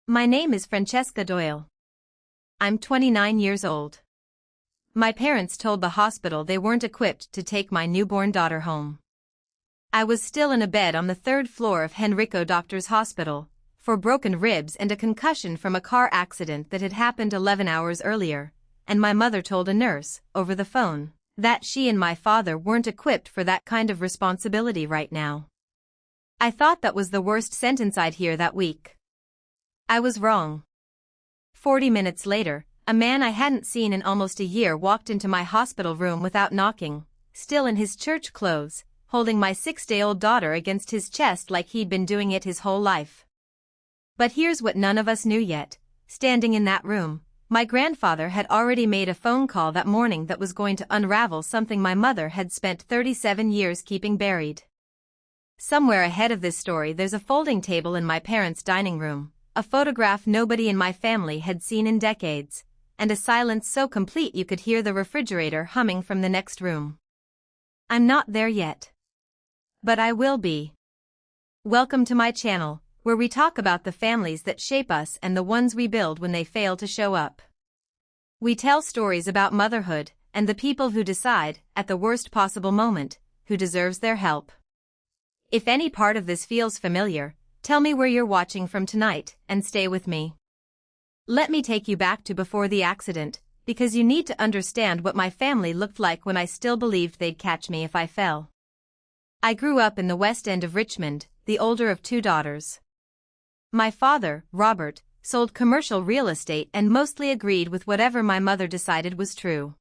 My name is Francesca Doyle. I'm 29 years old. My parents told the hospital they weren't equipped to take my newborn daughter home. I was still in a bed on the third floor of Henrico Doctors Hospital, for broken ribs and a concussion from a car accident that had happened 11 hours earlier, and my mother told a nurse, over the phone, that she and my father weren't equipped for that kind of responsibility right now. I thought that was the worst sentence I'd hear that week. I was wrong. 40 minutes later, a man I hadn't seen in almost a year walked into my hospital room without knocking, still in his church clothes, holding my 6-day-old daughter against his chest like he'd been doing it his whole life. But here's what none of us knew yet. Standing in that room, my grandfather had already made a phone call that morning that was going to unravel something my mother had spent 37 years keeping buried. Somewhere ahead of this story there's a folding table in my parents' dining room, a photograph nobody in my family had seen in decades, and a silence so complete you could hear the refrigerator humming from the next room. I'm not there yet. But I will be. Welcome to my channel, where we talk about the families that shape us and the ones we build when they fail to show up. We tell stories about motherhood and the people who decide, at the worst possible moment, who deserves their help. If any part of this feels familiar, tell me where you're watching from tonight, and stay with me. Let me take you back to before the accident, because you need to understand what my family looked like when I still believed they'd catch me if I fell. I grew up in the West End of Richmond, the older of 2 daughters. My father, Robert, sold commercial real estate and mostly agreed with whatever my mother decided was true.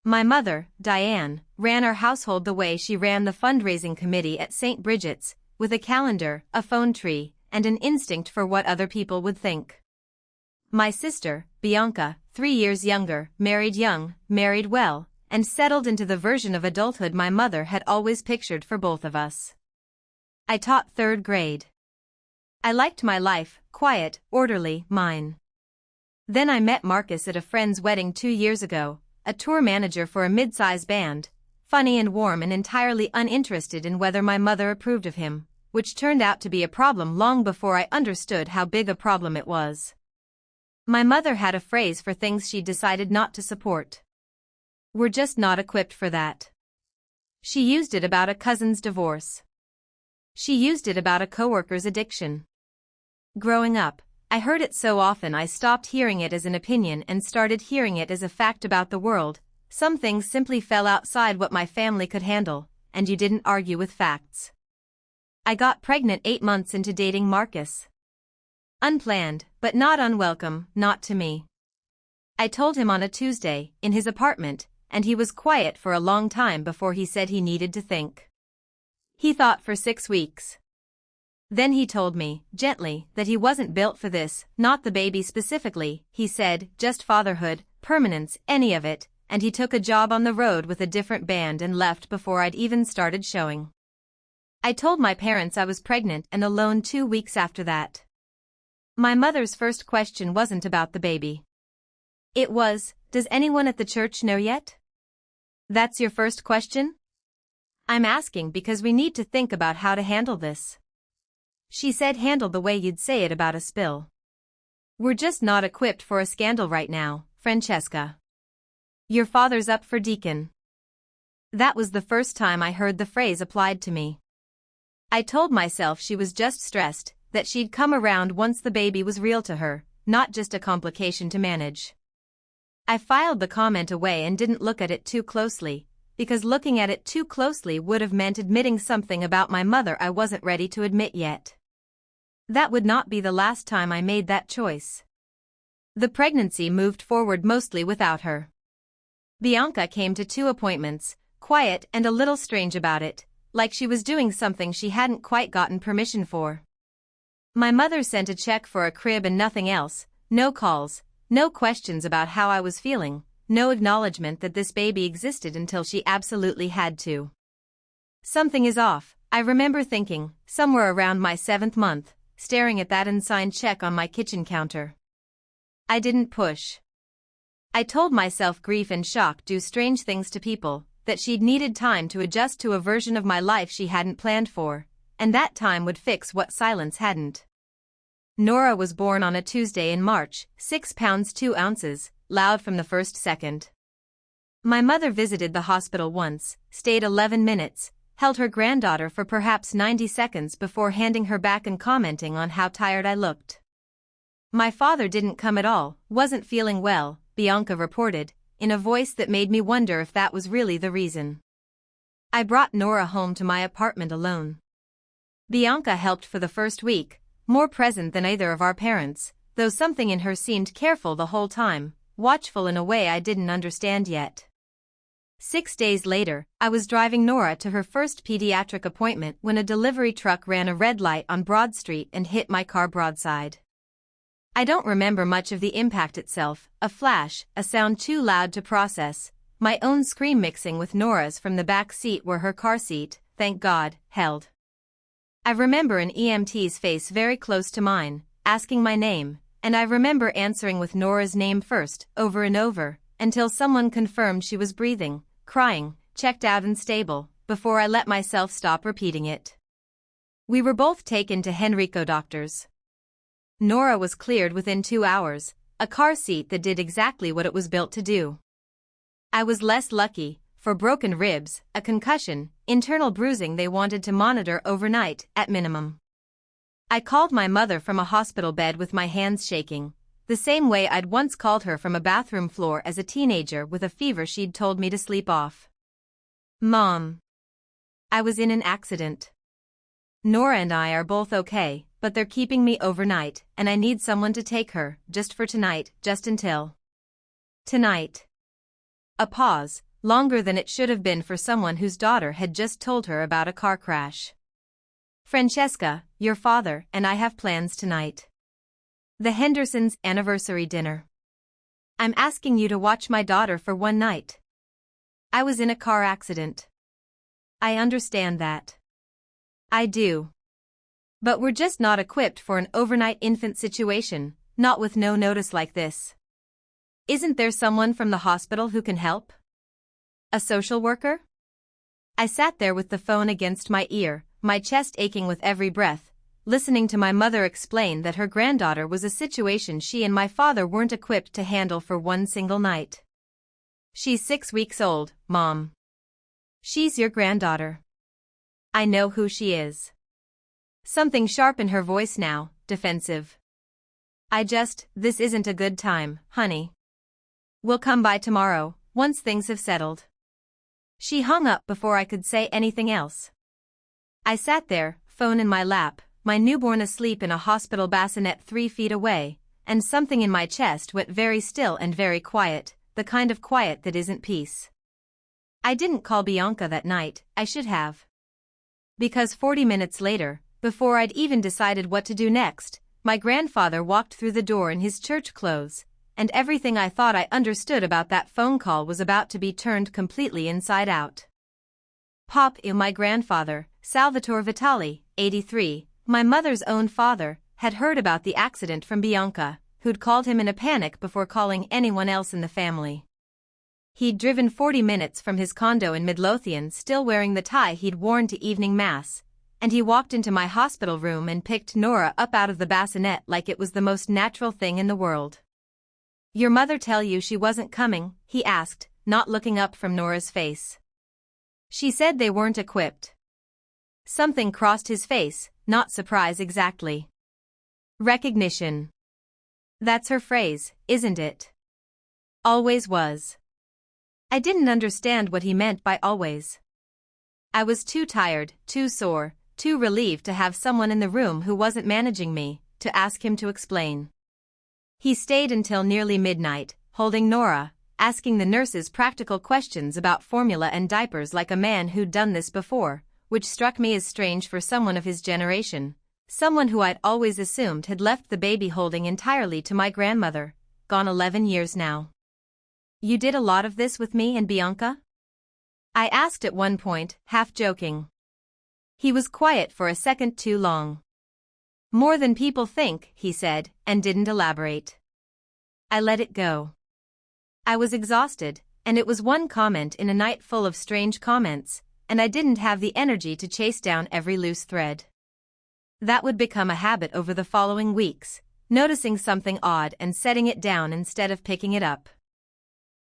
My mother, Diane, ran our household the way she ran the fundraising committee at St. Bridget's, with a calendar, a phone tree, and an instinct for what other people would think. My sister, Bianca, 3 years younger, married young, married well, and settled into the version of adulthood my mother had always pictured for both of us. I taught 3rd grade. I liked my life, quiet, orderly, mine. Then I met Marcus at a friend's wedding 2 years ago, a tour manager for a mid-size band, funny and warm and entirely uninterested in whether my mother approved of him, which turned out to be a problem long before I understood how big a problem it was. My mother had a phrase for things she decided not to support. We're just not equipped for that. She used it about a cousin's divorce. She used it about a coworker's addiction. Growing up, I heard it so often I stopped hearing it as an opinion and started hearing it as a fact about the world. Some things simply fell outside what my family could handle, and you didn't argue with facts. I got pregnant 8 months into dating Marcus. Unplanned, but not unwelcome, not to me. I told him on a Tuesday, in his apartment, and he was quiet for a long time before he said he needed to think. He thought for 6 weeks. Then he told me, gently, that he wasn't built for this, not the baby specifically, he said, just fatherhood, permanence, any of it, and he took a job on the road with a different band and left before I'd even started showing. I told my parents I was pregnant and alone 2 weeks after that. My mother's first question wasn't about the baby. It was, does anyone at the church know yet? That's your first question? I'm asking because we need to think about how to handle this. She said handle the way you'd say it about a spill. We're just not equipped for a scandal right now, Francesca. Your father's up for deacon. That was the first time I heard the phrase applied to me. I told myself she was just stressed, that she'd come around once the baby was real to her, not just a complication to manage. I filed the comment away and didn't look at it too closely, because looking at it too closely would have meant admitting something about my mother I wasn't ready to admit yet. That would not be the last time I made that choice. The pregnancy moved forward mostly without her. Bianca came to 2 appointments, quiet and a little strange about it, like she was doing something she hadn't quite gotten permission for. My mother sent a check for a crib and nothing else, no calls, no questions about how I was feeling, no acknowledgement that this baby existed until she absolutely had to. Something is off, I remember thinking, somewhere around my 7th month, staring at that unsigned check on my kitchen counter. I didn't push. I told myself grief and shock do strange things to people, that she'd needed time to adjust to a version of my life she hadn't planned for, and that time would fix what silence hadn't. Nora was born on a Tuesday in March, 6 pounds 2 ounces, loud from the first second. My mother visited the hospital once, stayed 11 minutes, held her granddaughter for perhaps 90 seconds before handing her back and commenting on how tired I looked. My father didn't come at all, wasn't feeling well, Bianca reported, in a voice that made me wonder if that was really the reason. I brought Nora home to my apartment alone. Bianca helped for the first week, more present than either of our parents, though something in her seemed careful the whole time, watchful in a way I didn't understand yet. 6 days later, I was driving Nora to her first pediatric appointment when a delivery truck ran a red light on Broad Street and hit my car broadside. I don't remember much of the impact itself, a flash, a sound too loud to process, my own scream mixing with Nora's from the back seat where her car seat, thank God, held. I remember an EMT's face very close to mine, asking my name, and I remember answering with Nora's name first, over and over, until someone confirmed she was breathing, crying, checked out and stable, before I let myself stop repeating it. We were both taken to Henrico doctors. Nora was cleared within 2 hours, a car seat that did exactly what it was built to do. I was less lucky, for broken ribs, a concussion, internal bruising they wanted to monitor overnight, at minimum. I called my mother from a hospital bed with my hands shaking, the same way I'd once called her from a bathroom floor as a teenager with a fever she'd told me to sleep off. Mom. I was in an accident. Nora and I are both okay, but they're keeping me overnight, and I need someone to take her, just for tonight, just until tonight. A pause, longer than it should have been for someone whose daughter had just told her about a car crash. Francesca, your father and I have plans tonight. The Hendersons' anniversary dinner. I'm asking you to watch my daughter for one night. I was in a car accident. I understand that. I do. But we're just not equipped for an overnight infant situation, not with no notice like this. Isn't there someone from the hospital who can help? A social worker? I sat there with the phone against my ear, my chest aching with every breath, listening to my mother explain that her granddaughter was a situation she and my father weren't equipped to handle for one single night. She's 6 weeks old, Mom. She's your granddaughter. I know who she is. Something sharp in her voice now, defensive. This isn't a good time, honey. We'll come by tomorrow, once things have settled. She hung up before I could say anything else. I sat there, phone in my lap, my newborn asleep in a hospital bassinet 3 feet away, and something in my chest went very still and very quiet, the kind of quiet that isn't peace. I didn't call Bianca that night, I should have. Because 40 minutes later, before I'd even decided what to do next, my grandfather walked through the door in his church clothes, and everything I thought I understood about that phone call was about to be turned completely inside out. My grandfather, Salvatore Vitali, 83, my mother's own father, had heard about the accident from Bianca, who'd called him in a panic before calling anyone else in the family. He'd driven 40 minutes from his condo in Midlothian still wearing the tie he'd worn to evening mass, and he walked into my hospital room and picked Nora up out of the bassinet like it was the most natural thing in the world. Your mother tell you she wasn't coming? He asked, not looking up from Nora's face. She said they weren't equipped. Something crossed his face, not surprise exactly. Recognition. That's her phrase, isn't it? Always was. I didn't understand what he meant by always. I was too tired, too sore, too relieved to have someone in the room who wasn't managing me, to ask him to explain. He stayed until nearly midnight, holding Nora, asking the nurses practical questions about formula and diapers like a man who'd done this before, which struck me as strange for someone of his generation, someone who I'd always assumed had left the baby holding entirely to my grandmother, gone 11 years now. You did a lot of this with me and Bianca? I asked at one point, half joking. He was quiet for a second too long. More than people think, he said, and didn't elaborate. I let it go. I was exhausted, and it was one comment in a night full of strange comments, and I didn't have the energy to chase down every loose thread. That would become a habit over the following weeks, noticing something odd and setting it down instead of picking it up.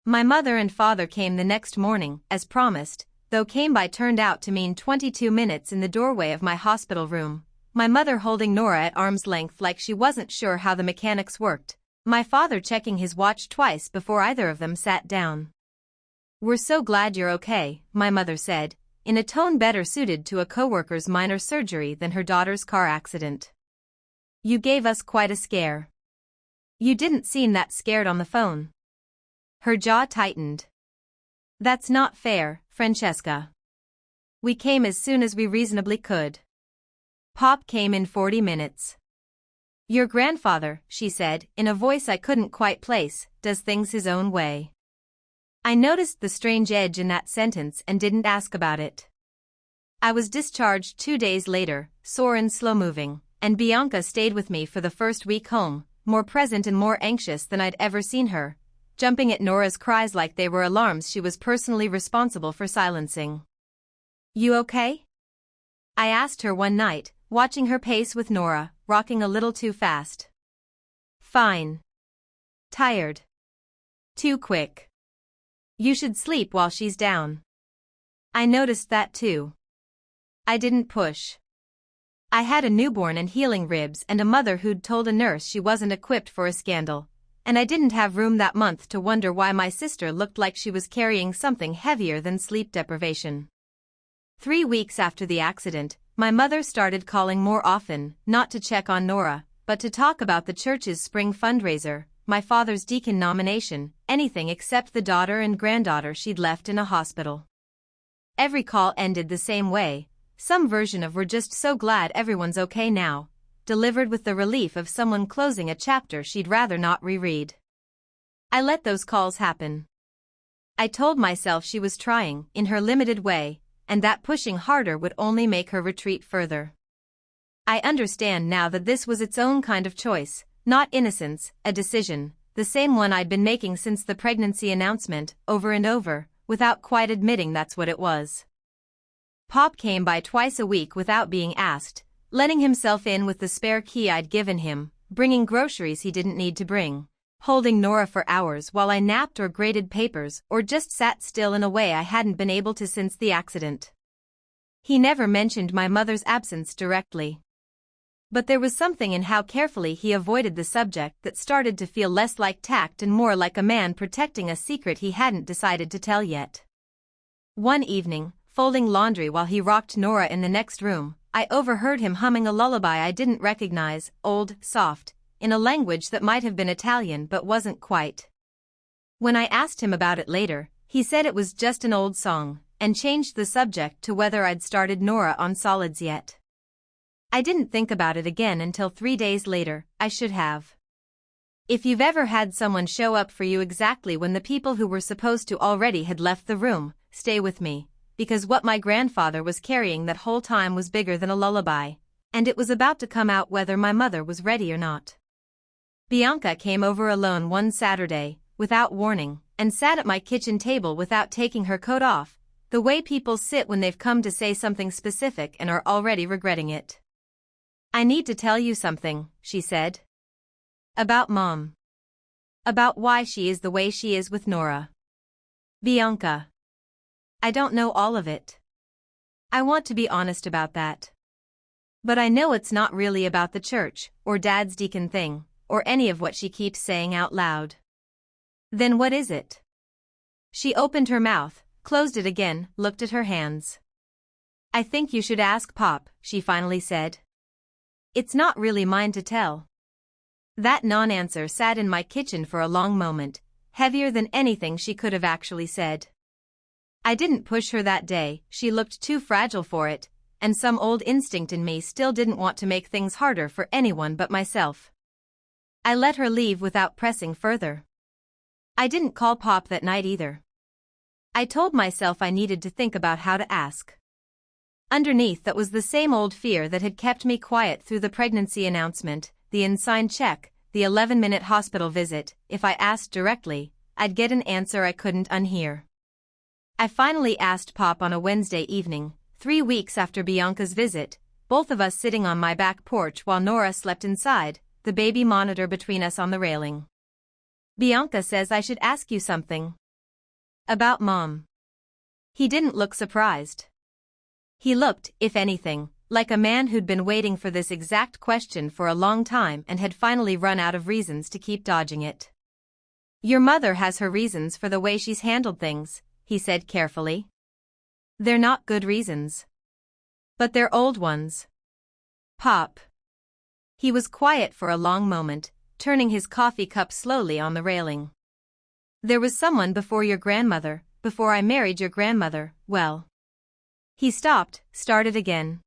My mother and father came the next morning, as promised, though came by turned out to mean 22 minutes in the doorway of my hospital room, my mother holding Nora at arm's length like she wasn't sure how the mechanics worked, my father checking his watch twice before either of them sat down. "We're so glad you're okay," my mother said, in a tone better suited to a coworker's minor surgery than her daughter's car accident. "You gave us quite a scare. You didn't seem that scared on the phone." Her jaw tightened. "That's not fair, Francesca. We came as soon as we reasonably could. Pop came in 40 minutes. Your grandfather," she said, in a voice I couldn't quite place, "does things his own way." I noticed the strange edge in that sentence and didn't ask about it. I was discharged 2 days later, sore and slow-moving, and Bianca stayed with me for the first week home, more present and more anxious than I'd ever seen her, jumping at Nora's cries like they were alarms she was personally responsible for silencing. "You okay?" I asked her one night, watching her pace with Nora, rocking a little too fast. "Fine. Tired. Too quick. You should sleep while she's down." I noticed that too. I didn't push. I had a newborn and healing ribs and a mother who'd told a nurse she wasn't equipped for a scandal, and I didn't have room that month to wonder why my sister looked like she was carrying something heavier than sleep deprivation. 3 weeks after the accident, my mother started calling more often, not to check on Nora, but to talk about the church's spring fundraiser, my father's deacon nomination, anything except the daughter and granddaughter she'd left in a hospital. Every call ended the same way, some version of "we're just so glad everyone's okay now," delivered with the relief of someone closing a chapter she'd rather not reread. I let those calls happen. I told myself she was trying, in her limited way, and that pushing harder would only make her retreat further. I understand now that this was its own kind of choice, not innocence, a decision, the same one I'd been making since the pregnancy announcement, over and over, without quite admitting that's what it was. Pop came by twice a week without being asked, letting himself in with the spare key I'd given him, bringing groceries he didn't need to bring, holding Nora for hours while I napped or graded papers or just sat still in a way I hadn't been able to since the accident. He never mentioned my mother's absence directly. But there was something in how carefully he avoided the subject that started to feel less like tact and more like a man protecting a secret he hadn't decided to tell yet. One evening, folding laundry while he rocked Nora in the next room, I overheard him humming a lullaby I didn't recognize, old, soft, in a language that might have been Italian but wasn't quite. When I asked him about it later, he said it was just an old song, and changed the subject to whether I'd started Nora on solids yet. I didn't think about it again until 3 days later. I should have. If you've ever had someone show up for you exactly when the people who were supposed to already had left the room, stay with me, because what my grandfather was carrying that whole time was bigger than a lullaby, and it was about to come out whether my mother was ready or not. Bianca came over alone one Saturday, without warning, and sat at my kitchen table without taking her coat off, the way people sit when they've come to say something specific and are already regretting it. "I need to tell you something," she said. "About Mom. About why she is the way she is with Nora." "Bianca. I don't know all of it. I want to be honest about that. But I know it's not really about the church, or Dad's deacon thing, or any of what she keeps saying out loud." "Then what is it?" She opened her mouth, closed it again, looked at her hands. "I think you should ask Pop," she finally said. "It's not really mine to tell." That non-answer sat in my kitchen for a long moment, heavier than anything she could have actually said. I didn't push her that day, she looked too fragile for it, and some old instinct in me still didn't want to make things harder for anyone but myself. I let her leave without pressing further. I didn't call Pop that night either. I told myself I needed to think about how to ask. Underneath that was the same old fear that had kept me quiet through the pregnancy announcement, the unsigned check, the 11-minute hospital visit. If I asked directly, I'd get an answer I couldn't unhear. I finally asked Pop on a Wednesday evening, 3 weeks after Bianca's visit, both of us sitting on my back porch while Nora slept inside, the baby monitor between us on the railing. Bianca says I should ask you something. About Mom. He didn't look surprised. He looked, if anything, like a man who'd been waiting for this exact question for a long time and had finally run out of reasons to keep dodging it. Your mother has her reasons for the way she's handled things, he said carefully. They're not good reasons. But they're old ones. Pop. He was quiet for a long moment, turning his coffee cup slowly on the railing. There was someone before your grandmother, before I married your grandmother, well. He stopped, started again.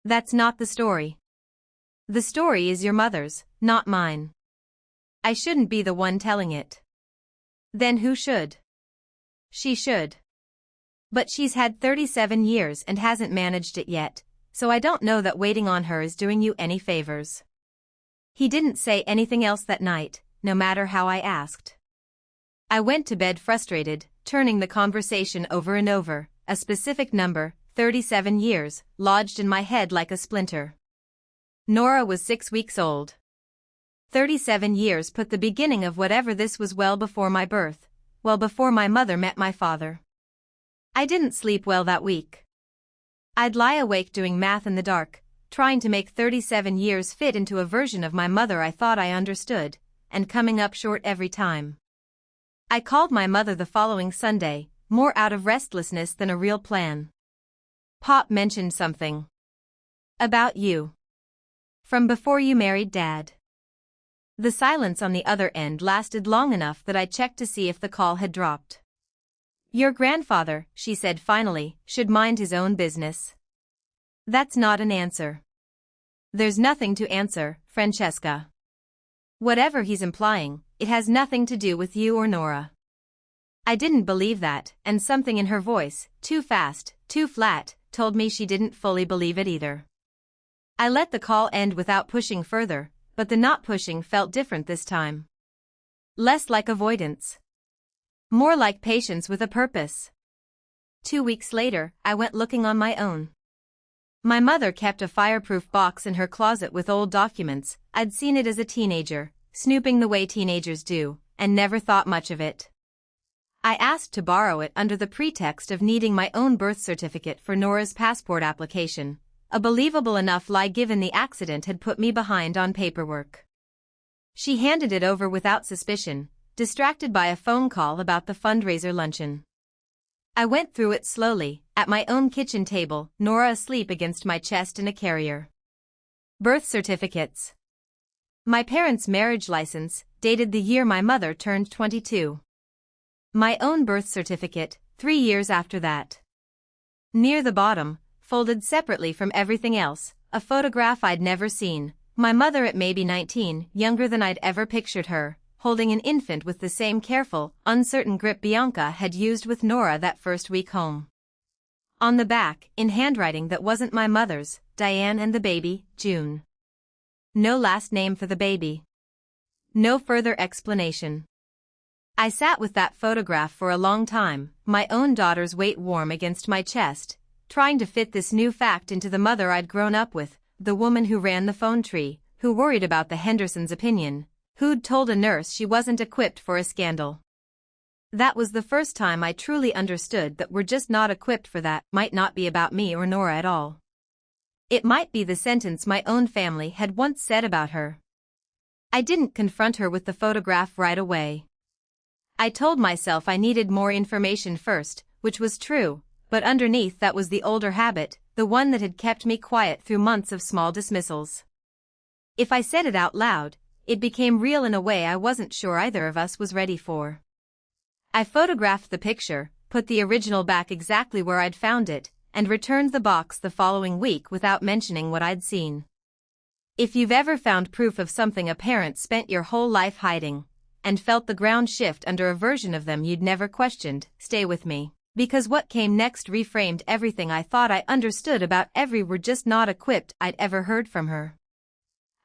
That's not the story. The story is your mother's, not mine. I shouldn't be the one telling it. Then who should? She should. But she's had 37 years and hasn't managed it yet, so I don't know that waiting on her is doing you any favors. He didn't say anything else that night, no matter how I asked. I went to bed frustrated, turning the conversation over and over, a specific number, 37 years, lodged in my head like a splinter. Nora was 6 weeks old. 37 years put the beginning of whatever this was well before my birth, well before my mother met my father. I didn't sleep well that week. I'd lie awake doing math in the dark, trying to make 37 years fit into a version of my mother I thought I understood, and coming up short every time. I called my mother the following Sunday, more out of restlessness than a real plan. Pop mentioned something. About you. From before you married Dad. The silence on the other end lasted long enough that I checked to see if the call had dropped. Your grandfather, she said finally, should mind his own business. That's not an answer. There's nothing to answer, Francesca. Whatever he's implying, it has nothing to do with you or Nora. I didn't believe that, and something in her voice, too fast, too flat, told me she didn't fully believe it either. I let the call end without pushing further, but the not pushing felt different this time. Less like avoidance. More like patience with a purpose. 2 weeks later, I went looking on my own. My mother kept a fireproof box in her closet with old documents. I'd seen it as a teenager, snooping the way teenagers do, and never thought much of it. I asked to borrow it under the pretext of needing my own birth certificate for Nora's passport application, a believable enough lie given the accident had put me behind on paperwork. She handed it over without suspicion, distracted by a phone call about the fundraiser luncheon. I went through it slowly, at my own kitchen table, Nora asleep against my chest in a carrier. Birth certificates. My parents' marriage license, dated the year my mother turned 22. My own birth certificate, 3 years after that. Near the bottom, folded separately from everything else, a photograph I'd never seen, my mother at maybe 19, younger than I'd ever pictured her, holding an infant with the same careful, uncertain grip Bianca had used with Nora that first week home. On the back, in handwriting that wasn't my mother's, Diane and the baby, June. No last name for the baby. No further explanation. I sat with that photograph for a long time, my own daughter's weight warm against my chest, trying to fit this new fact into the mother I'd grown up with, the woman who ran the phone tree, who worried about the Hendersons' opinion, who'd told a nurse she wasn't equipped for a scandal. That was the first time I truly understood that we're just not equipped for that. Might not be about me or Nora at all. It might be the sentence my own family had once said about her. I didn't confront her with the photograph right away. I told myself I needed more information first, which was true, but underneath that was the older habit, the one that had kept me quiet through months of small dismissals. If I said it out loud, it became real in a way I wasn't sure either of us was ready for. I photographed the picture, put the original back exactly where I'd found it, and returned the box the following week without mentioning what I'd seen. If you've ever found proof of something a parent spent your whole life hiding, and felt the ground shift under a version of them you'd never questioned, stay with me, because what came next reframed everything I thought I understood about every "we're just not equipped" I'd ever heard from her.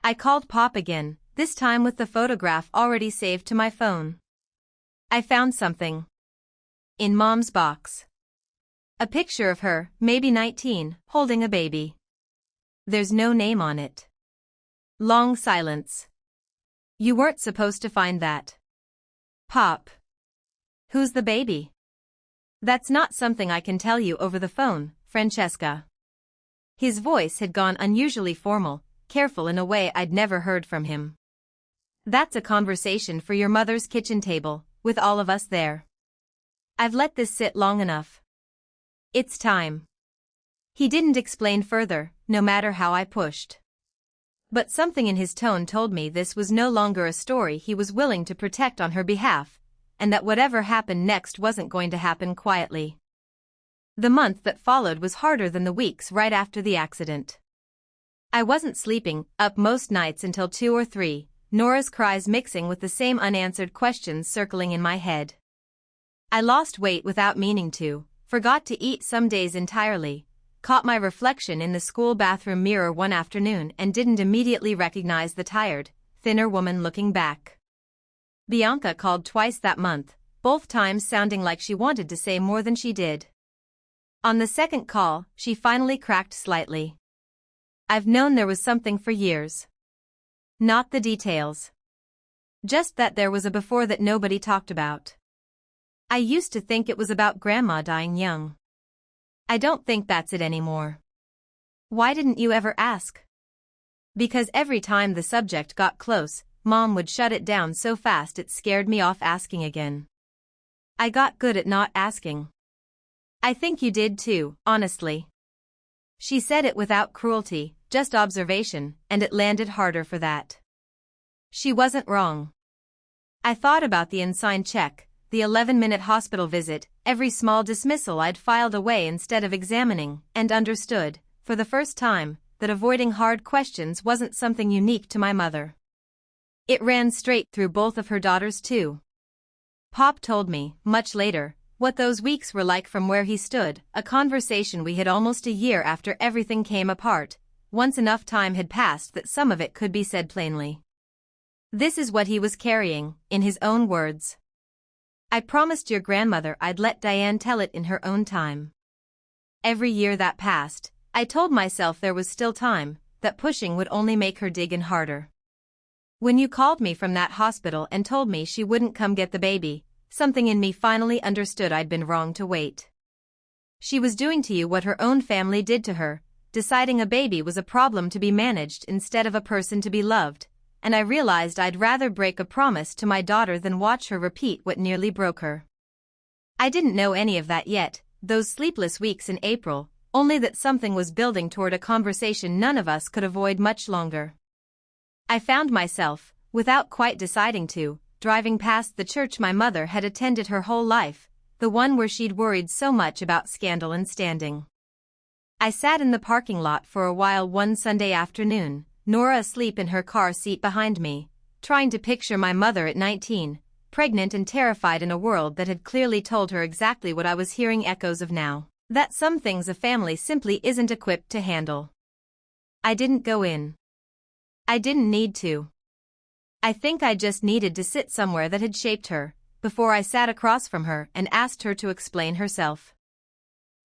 I called Pop again, this time with the photograph already saved to my phone. I found something. In Mom's box. A picture of her, maybe 19, holding a baby. There's no name on it. Long silence. You weren't supposed to find that. Pop. Who's the baby? That's not something I can tell you over the phone, Francesca. His voice had gone unusually formal, careful in a way I'd never heard from him. That's a conversation for your mother's kitchen table, with all of us there. I've let this sit long enough. It's time. He didn't explain further, no matter how I pushed. But something in his tone told me this was no longer a story he was willing to protect on her behalf, and that whatever happened next wasn't going to happen quietly. The month that followed was harder than the weeks right after the accident. I wasn't sleeping, up most nights until 2 or 3, Nora's cries mixing with the same unanswered questions circling in my head. I lost weight without meaning to, forgot to eat some days entirely, caught my reflection in the school bathroom mirror one afternoon and didn't immediately recognize the tired, thinner woman looking back. Bianca called twice that month, both times sounding like she wanted to say more than she did. On the second call, she finally cracked slightly. I've known there was something for years. Not the details. Just that there was a before that nobody talked about. I used to think it was about Grandma dying young. I don't think that's it anymore. Why didn't you ever ask? Because every time the subject got close, Mom would shut it down so fast it scared me off asking again. I got good at not asking. I think you did too, honestly. She said it without cruelty, just observation, and it landed harder for that. She wasn't wrong. I thought about the unsigned check, the 11-minute hospital visit, every small dismissal I'd filed away instead of examining, and understood, for the first time, that avoiding hard questions wasn't something unique to my mother. It ran straight through both of her daughters too. Pop told me, much later, what those weeks were like from where he stood, a conversation we had almost a year after everything came apart, once enough time had passed that some of it could be said plainly. This is what he was carrying, in his own words. I promised your grandmother I'd let Diane tell it in her own time. Every year that passed, I told myself there was still time, that pushing would only make her dig in harder. When you called me from that hospital and told me she wouldn't come get the baby, something in me finally understood I'd been wrong to wait. She was doing to you what her own family did to her, deciding a baby was a problem to be managed instead of a person to be loved, and I realized I'd rather break a promise to my daughter than watch her repeat what nearly broke her. I didn't know any of that yet, those sleepless weeks in April, only that something was building toward a conversation none of us could avoid much longer. I found myself, without quite deciding to, driving past the church my mother had attended her whole life, the one where she'd worried so much about scandal and standing. I sat in the parking lot for a while one Sunday afternoon, Nora asleep in her car seat behind me, trying to picture my mother at 19, pregnant and terrified in a world that had clearly told her exactly what I was hearing echoes of now, that some things a family simply isn't equipped to handle. I didn't go in. I didn't need to. I think I just needed to sit somewhere that had shaped her, before I sat across from her and asked her to explain herself.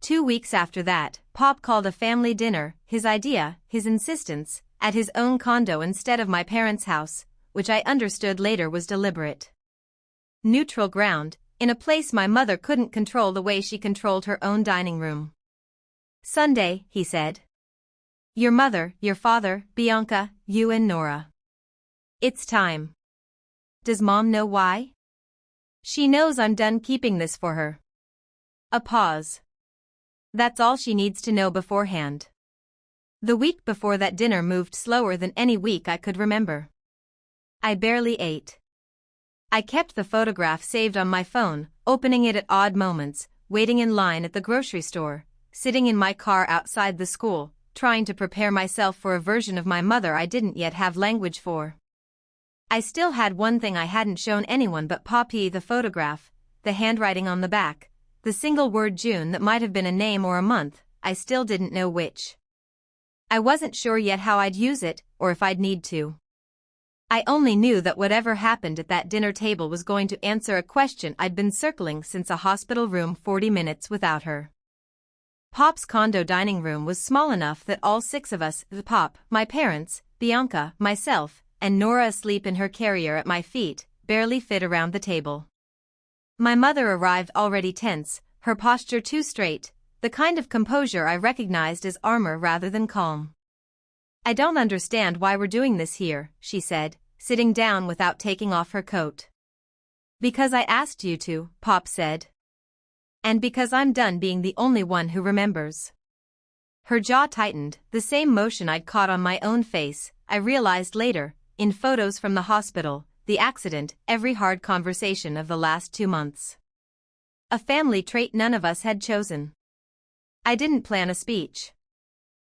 2 weeks after that, Pop called a family dinner, his idea, his insistence, at his own condo instead of my parents' house, which I understood later was deliberate. Neutral ground, in a place my mother couldn't control the way she controlled her own dining room. Sunday, he said. Your mother, your father, Bianca, you and Nora. It's time. Does Mom know why? She knows I'm done keeping this for her. A pause. That's all she needs to know beforehand. The week before that dinner moved slower than any week I could remember. I barely ate. I kept the photograph saved on my phone, opening it at odd moments, waiting in line at the grocery store, sitting in my car outside the school, trying to prepare myself for a version of my mother I didn't yet have language for. I still had one thing I hadn't shown anyone but Poppy, the photograph, the handwriting on the back, the single word June that might have been a name or a month, I still didn't know which. I wasn't sure yet how I'd use it, or if I'd need to. I only knew that whatever happened at that dinner table was going to answer a question I'd been circling since a hospital room 40 minutes without her. Pop's condo dining room was small enough that all six of us, Pop, my parents, Bianca, myself, and Nora asleep in her carrier at my feet, barely fit around the table. My mother arrived already tense, her posture too straight, the kind of composure I recognized as armor rather than calm. "I don't understand why we're doing this here," she said, sitting down without taking off her coat. "Because I asked you to," Pop said. "And because I'm done being the only one who remembers." Her jaw tightened, the same motion I'd caught on my own face, I realized later, in photos from the hospital, the accident, every hard conversation of the last 2 months. A family trait none of us had chosen. I didn't plan a speech.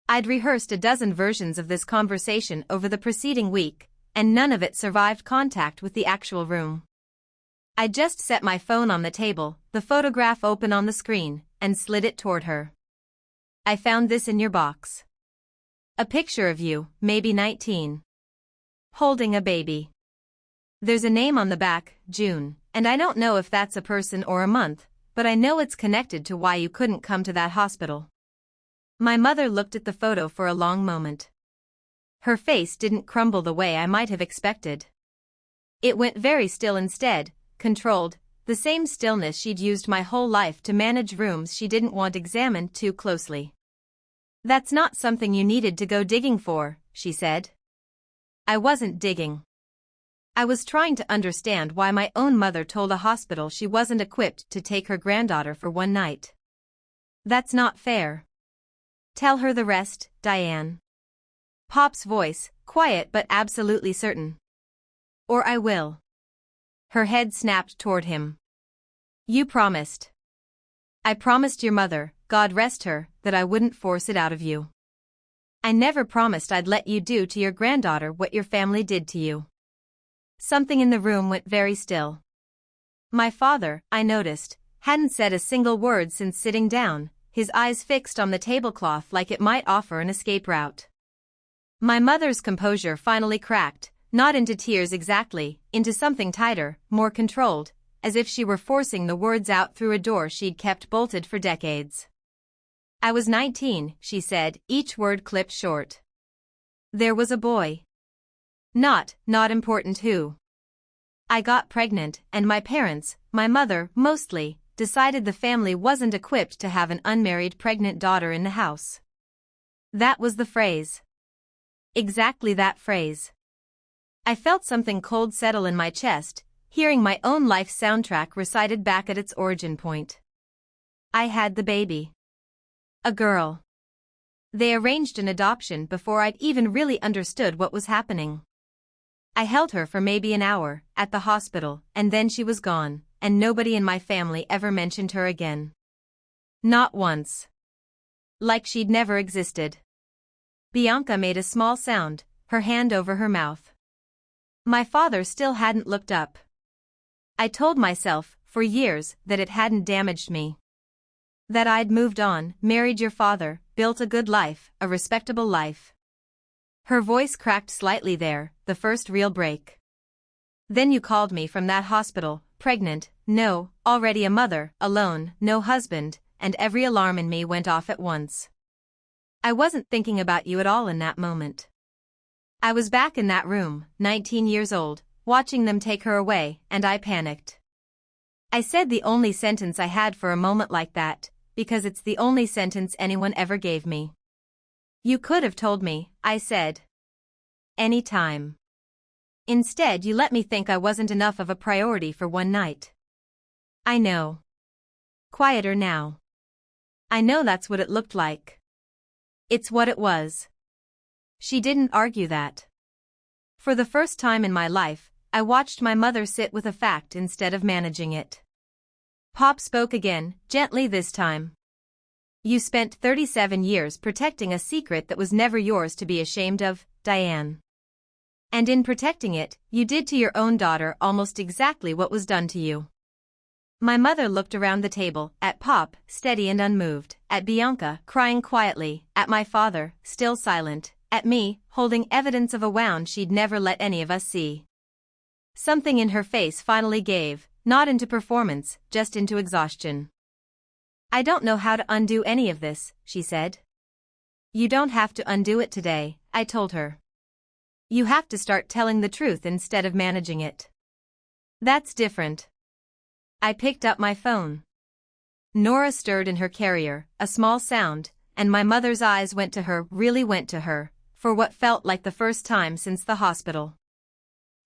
I'd rehearsed a dozen versions of this conversation over the preceding week, and none of it survived contact with the actual room. I just set my phone on the table, the photograph open on the screen, and slid it toward her. "I found this in your box. A picture of you, maybe 19. Holding a baby. There's a name on the back, June, and I don't know if that's a person or a month, but I know it's connected to why you couldn't come to that hospital." My mother looked at the photo for a long moment. Her face didn't crumble the way I might have expected. It went very still instead, controlled, the same stillness she'd used my whole life to manage rooms she didn't want examined too closely. "That's not something you needed to go digging for," she said. I wasn't digging. I was trying to understand why my own mother told a hospital she wasn't equipped to take her granddaughter for one night. "That's not fair. Tell her the rest, Diane." Pop's voice, quiet but absolutely certain. "Or I will." Her head snapped toward him. "You promised." "I promised your mother, God rest her, that I wouldn't force it out of you. I never promised I'd let you do to your granddaughter what your family did to you." Something in the room went very still. My father, I noticed, hadn't said a single word since sitting down, his eyes fixed on the tablecloth like it might offer an escape route. My mother's composure finally cracked, not into tears exactly, into something tighter, more controlled, as if she were forcing the words out through a door she'd kept bolted for decades. "I was 19, she said, each word clipped short. "There was a boy. Not important who. I got pregnant, and my parents, my mother, mostly, decided the family wasn't equipped to have an unmarried pregnant daughter in the house." That was the phrase. Exactly that phrase. I felt something cold settle in my chest, hearing my own life soundtrack recited back at its origin point. I had the baby. A girl. They arranged an adoption before I'd even really understood what was happening. I held her for maybe an hour, at the hospital, and then she was gone, and nobody in my family ever mentioned her again. Not once. Like she'd never existed. Bianca made a small sound, her hand over her mouth. My father still hadn't looked up. I told myself, for years, that it hadn't damaged me. That I'd moved on, married your father, built a good life, a respectable life. Her voice cracked slightly there, the first real break. "Then you called me from that hospital, pregnant, no, already a mother, alone, no husband, and every alarm in me went off at once. I wasn't thinking about you at all in that moment. I was back in that room, 19 years old, watching them take her away, and I panicked. I said the only sentence I had for a moment like that, because it's the only sentence anyone ever gave me. You could have told me, I said. Any time. Instead you let me think I wasn't enough of a priority for one night. I know. Quieter now. I know that's what it looked like. It's what it was. She didn't argue that. For the first time in my life, I watched my mother sit with a fact instead of managing it. Pop spoke again, gently this time. You spent 37 years protecting a secret that was never yours to be ashamed of, Diane. And in protecting it, you did to your own daughter almost exactly what was done to you. My mother looked around the table, at Pop, steady and unmoved, at Bianca, crying quietly, at my father, still silent, at me, holding evidence of a wound she'd never let any of us see. Something in her face finally gave, not into performance, just into exhaustion. I don't know how to undo any of this, she said. You don't have to undo it today, I told her. You have to start telling the truth instead of managing it. That's different. I picked up my phone. Nora stirred in her carrier, a small sound, and my mother's eyes went to her, really went to her, for what felt like the first time since the hospital.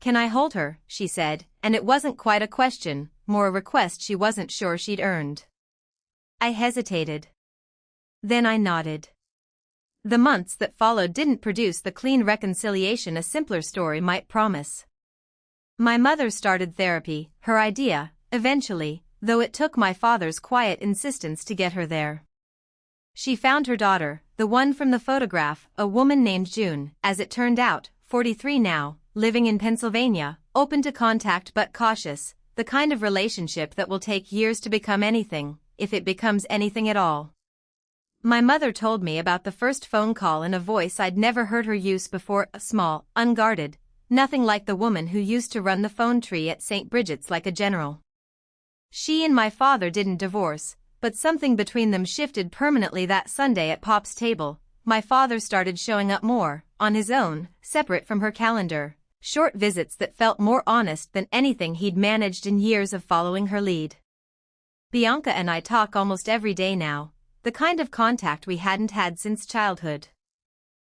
Can I hold her, she said, and it wasn't quite a question, more a request she wasn't sure she'd earned. I hesitated. Then I nodded. The months that followed didn't produce the clean reconciliation a simpler story might promise. My mother started therapy, her idea, eventually, though it took my father's quiet insistence to get her there. She found her daughter, the one from the photograph, a woman named June, as it turned out, 43 now, living in Pennsylvania, open to contact but cautious, the kind of relationship that will take years to become anything, if it becomes anything at all. My mother told me about the first phone call in a voice I'd never heard her use before, small, unguarded, nothing like the woman who used to run the phone tree at St. Bridget's like a general. She and my father didn't divorce, but something between them shifted permanently that Sunday at Pop's table. My father started showing up more, on his own, separate from her calendar, short visits that felt more honest than anything he'd managed in years of following her lead. Bianca and I talk almost every day now, the kind of contact we hadn't had since childhood.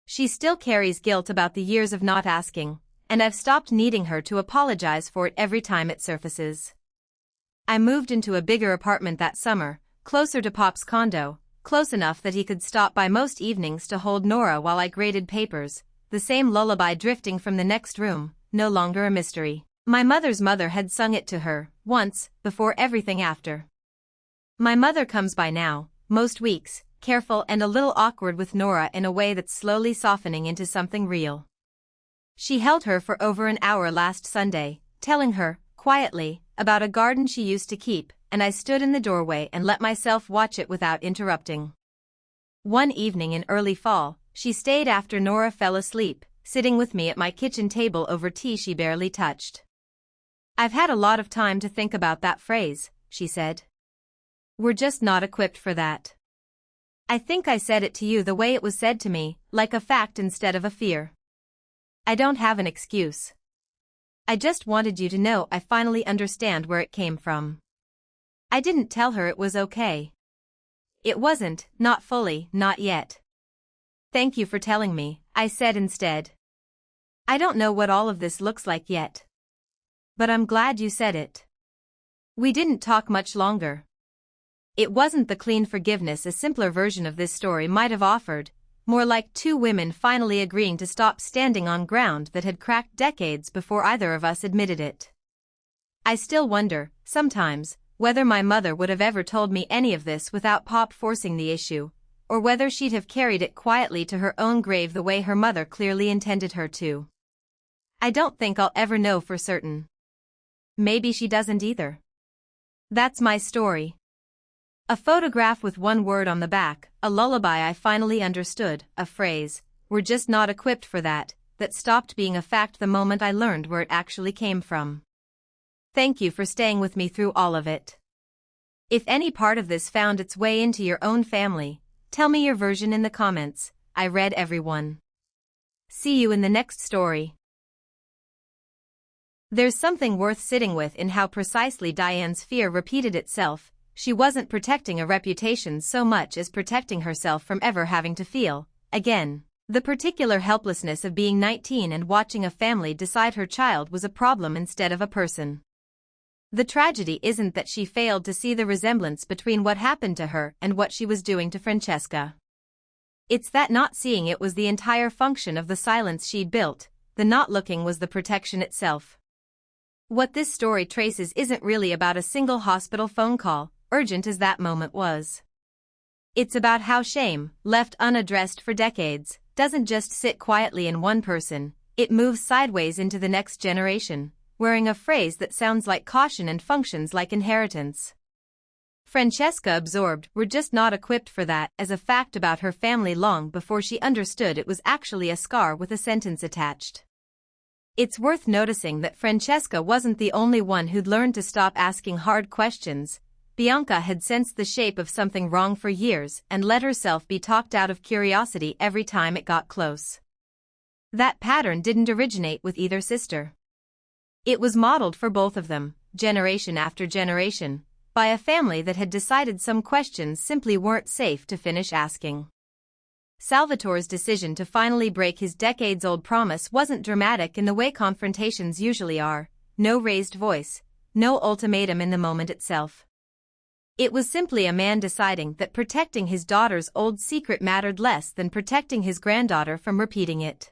She still carries guilt about the years of not asking, and I've stopped needing her to apologize for it every time it surfaces. I moved into a bigger apartment that summer, closer to Pop's condo, close enough that he could stop by most evenings to hold Nora while I graded papers, the same lullaby drifting from the next room, no longer a mystery. My mother's mother had sung it to her, once, before everything after. My mother comes by now, most weeks, careful and a little awkward with Nora in a way that's slowly softening into something real. She held her for over an hour last Sunday, telling her, quietly, about a garden she used to keep, and I stood in the doorway and let myself watch it without interrupting. One evening in early fall, she stayed after Nora fell asleep, sitting with me at my kitchen table over tea she barely touched. I've had a lot of time to think about that phrase, she said. We're just not equipped for that. I think I said it to you the way it was said to me, like a fact instead of a fear. I don't have an excuse. I just wanted you to know I finally understand where it came from. I didn't tell her it was okay. It wasn't, not fully, not yet. Thank you for telling me, I said instead. I don't know what all of this looks like yet. But I'm glad you said it. We didn't talk much longer. It wasn't the clean forgiveness a simpler version of this story might have offered, more like two women finally agreeing to stop standing on ground that had cracked decades before either of us admitted it. I still wonder, sometimes, whether my mother would have ever told me any of this without Pop forcing the issue, or whether she'd have carried it quietly to her own grave the way her mother clearly intended her to. I don't think I'll ever know for certain. Maybe she doesn't either. That's my story. A photograph with one word on the back, a lullaby I finally understood, a phrase, we're just not equipped for that, that stopped being a fact the moment I learned where it actually came from. Thank you for staying with me through all of it. If any part of this found its way into your own family, tell me your version in the comments. I read every one. See you in the next story. There's something worth sitting with in how precisely Diane's fear repeated itself. She wasn't protecting a reputation so much as protecting herself from ever having to feel, again, the particular helplessness of being 19 and watching a family decide her child was a problem instead of a person. The tragedy isn't that she failed to see the resemblance between what happened to her and what she was doing to Francesca. It's that not seeing it was the entire function of the silence she'd built, the not looking was the protection itself. What this story traces isn't really about a single hospital phone call, urgent as that moment was. It's about how shame, left unaddressed for decades, doesn't just sit quietly in one person, it moves sideways into the next generation, wearing a phrase that sounds like caution and functions like inheritance. Francesca absorbed, "We're just not equipped for that," as a fact about her family long before she understood it was actually a scar with a sentence attached. It's worth noticing that Francesca wasn't the only one who'd learned to stop asking hard questions. Bianca had sensed the shape of something wrong for years and let herself be talked out of curiosity every time it got close. That pattern didn't originate with either sister. It was modeled for both of them, generation after generation, by a family that had decided some questions simply weren't safe to finish asking. Salvatore's decision to finally break his decades-old promise wasn't dramatic in the way confrontations usually are, no raised voice, no ultimatum in the moment itself. It was simply a man deciding that protecting his daughter's old secret mattered less than protecting his granddaughter from repeating it.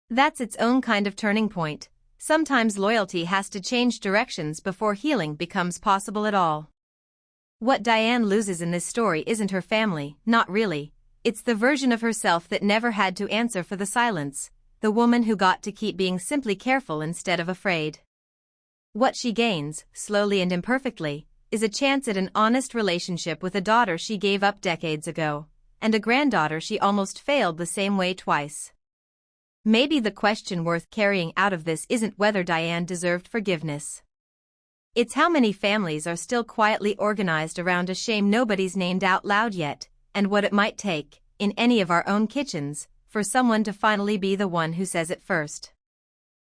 That's its own kind of turning point. Sometimes loyalty has to change directions before healing becomes possible at all. What Diane loses in this story isn't her family, not really. It's the version of herself that never had to answer for the silence, the woman who got to keep being simply careful instead of afraid. What she gains, slowly and imperfectly, is a chance at an honest relationship with a daughter she gave up decades ago, and a granddaughter she almost failed the same way twice. Maybe the question worth carrying out of this isn't whether Diane deserved forgiveness. It's how many families are still quietly organized around a shame nobody's named out loud yet, and what it might take, in any of our own kitchens, for someone to finally be the one who says it first.